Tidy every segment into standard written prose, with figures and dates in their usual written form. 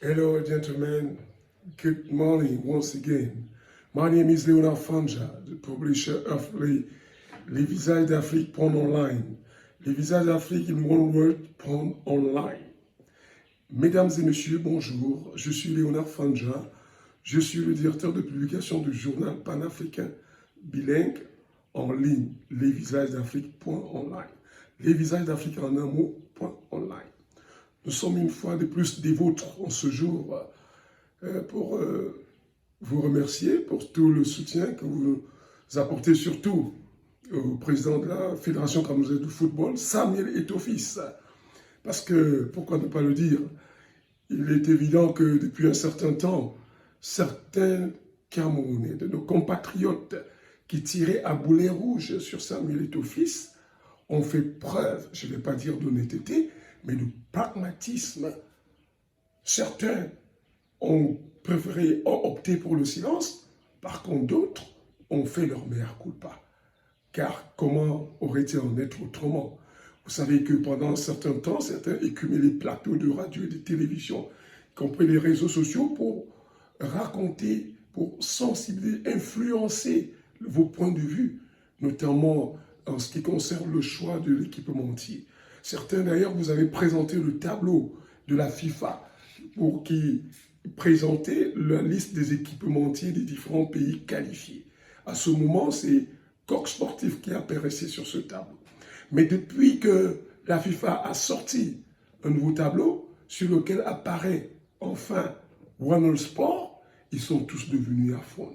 Hello, gentlemen. Good morning once again. My name is Leonard Fanja, the publisher of Les Visages d'Afrique Porn Online. Les Visages d'Afrique in One Word Porn Online. Mesdames et messieurs, bonjour. Je suis Leonard Fanja. Je suis le directeur de publication du journal panafricain bilingue en ligne, lesvisagesdafrique.online. Les Visages d'Afrique en un mot.online. Nous sommes une fois de plus des vôtres en ce jour pour vous remercier pour tout le soutien que vous apportez, surtout au président de la Fédération camerounaise de football, Samuel Eto'o-Fils. Parce que, pourquoi ne pas le dire, il est évident que depuis un certain temps, certains Camerounais, de nos compatriotes qui tiraient à boulet rouge sur Samuel Eto'o-Fils, ont fait preuve, je ne vais pas dire d'honnêteté, mais de pragmatisme. Certains ont préféré opter pour le silence, par contre d'autres ont fait leur mea culpa. Car comment aurait-il en être autrement? Vous savez que pendant un certain temps, certains écumaient les plateaux de radio et de télévision, y compris les réseaux sociaux, pour raconter, pour sensibiliser, influencer vos points de vue, notamment en ce qui concerne le choix de l'équipementier. Certains d'ailleurs, vous avez présenté le tableau de la FIFA pour qui présentait la liste des équipementiers des différents pays qualifiés. À ce moment, c'est Coq Sportif qui apparaissait sur ce tableau. Mais depuis que la FIFA a sorti un nouveau tableau sur lequel apparaît enfin One Sport, ils sont tous devenus à fond.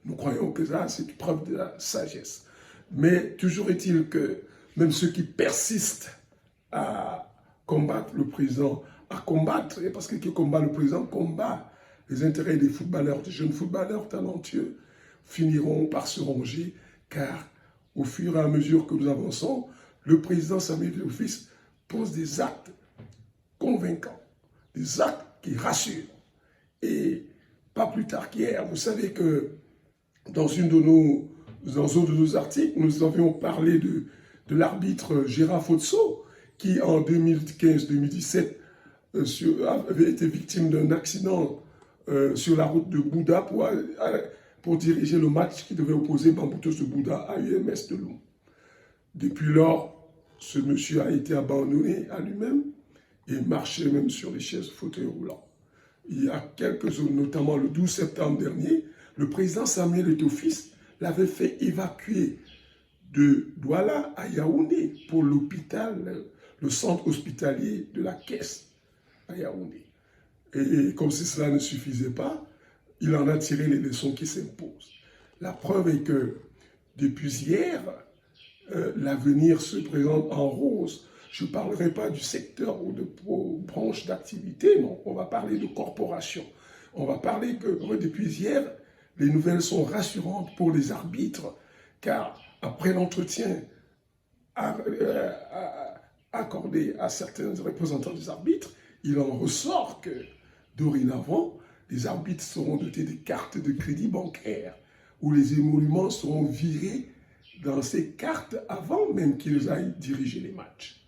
Nous croyons que ça, c'est une preuve de la sagesse. Mais toujours est-il que même ceux qui persistent à combattre le président, à combattre, et parce que qui combat le président combat les intérêts des footballeurs, des jeunes footballeurs talentueux, finiront par se ranger, car au fur et à mesure que nous avançons, le président Samuel Eto'o-Fils pose des actes convaincants, des actes qui rassurent. Et pas plus tard qu'hier, vous savez que dans un de nos articles, nous avions parlé de l'arbitre Gérard Fotso, qui en 2015-2017 avait été victime d'un accident sur la route de Bouddha pour diriger le match qui devait opposer Bamboutos de Bouddha à UMS de Lyon. Depuis lors, ce monsieur a été abandonné à lui-même et marchait même sur les chaises fauteuils roulants. Il y a quelques jours, notamment le 12 septembre dernier, le président Samuel Eto'o-Fils l'avait fait évacuer de Douala à Yaoundé pour l'hôpital, le centre hospitalier de la Caisse à Yaoundé. Et comme si cela ne suffisait pas, il en a tiré les leçons qui s'imposent. La preuve est que depuis hier, l'avenir se présente en rose. Je ne parlerai pas du secteur ou de branche d'activité, non, on va parler de corporation. On va parler que depuis hier, les nouvelles sont rassurantes pour les arbitres, car après l'entretien accordé à certains représentants des arbitres, il en ressort que dorénavant, les arbitres seront dotés de cartes de crédit bancaire, où les émoluments seront virés dans ces cartes avant même qu'ils aillent diriger les matchs.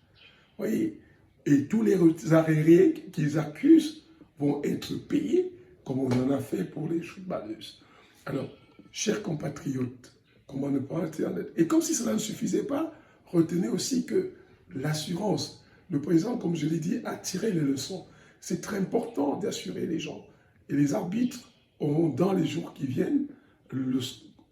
Vous voyez, et tous les arriérés qu'ils accusent vont être payés, comme on en a fait pour les footballeuses. Alors, chers compatriotes, comment ne pas être honnête? Et comme si cela ne suffisait pas, retenez aussi que l'assurance, le président, comme je l'ai dit, a tiré les leçons. C'est très important d'assurer les gens. Et les arbitres auront, dans les jours qui viennent,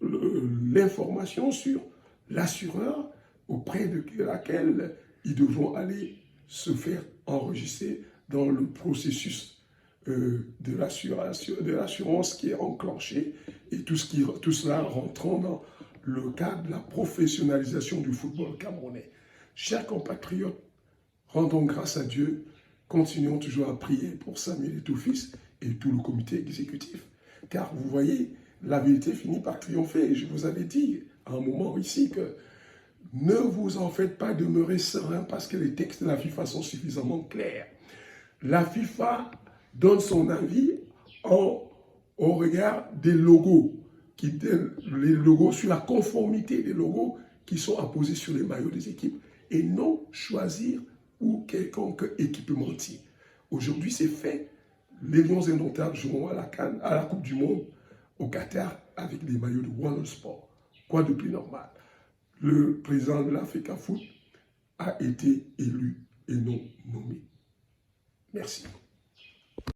l'information sur l'assureur auprès de laquelle ils devront aller se faire enregistrer dans le processus de l'assurance qui est enclenché et tout cela rentrant dans le cadre de la professionnalisation du football camerounais. Chers compatriotes, rendons grâce à Dieu continuons toujours à prier pour Samuel Eto'o-Fils et tout le comité exécutif. Car vous voyez, la vérité finit par triompher. Je vous avais dit à un moment ici que ne vous en faites pas demeurer serein parce que les textes de la FIFA sont suffisamment clairs. La FIFA donne son avis au regard des logos, les logos sur la conformité des logos qui sont apposés sur les maillots des équipes et non choisir ou quelconque équipementier. Aujourd'hui, c'est fait. Les Lions indomptables joueront à la CAN, à la Coupe du Monde au Qatar avec les maillots de Wonder Sport. Quoi de plus normal? Le président de l'Africa Foot a été élu et non nommé. Merci.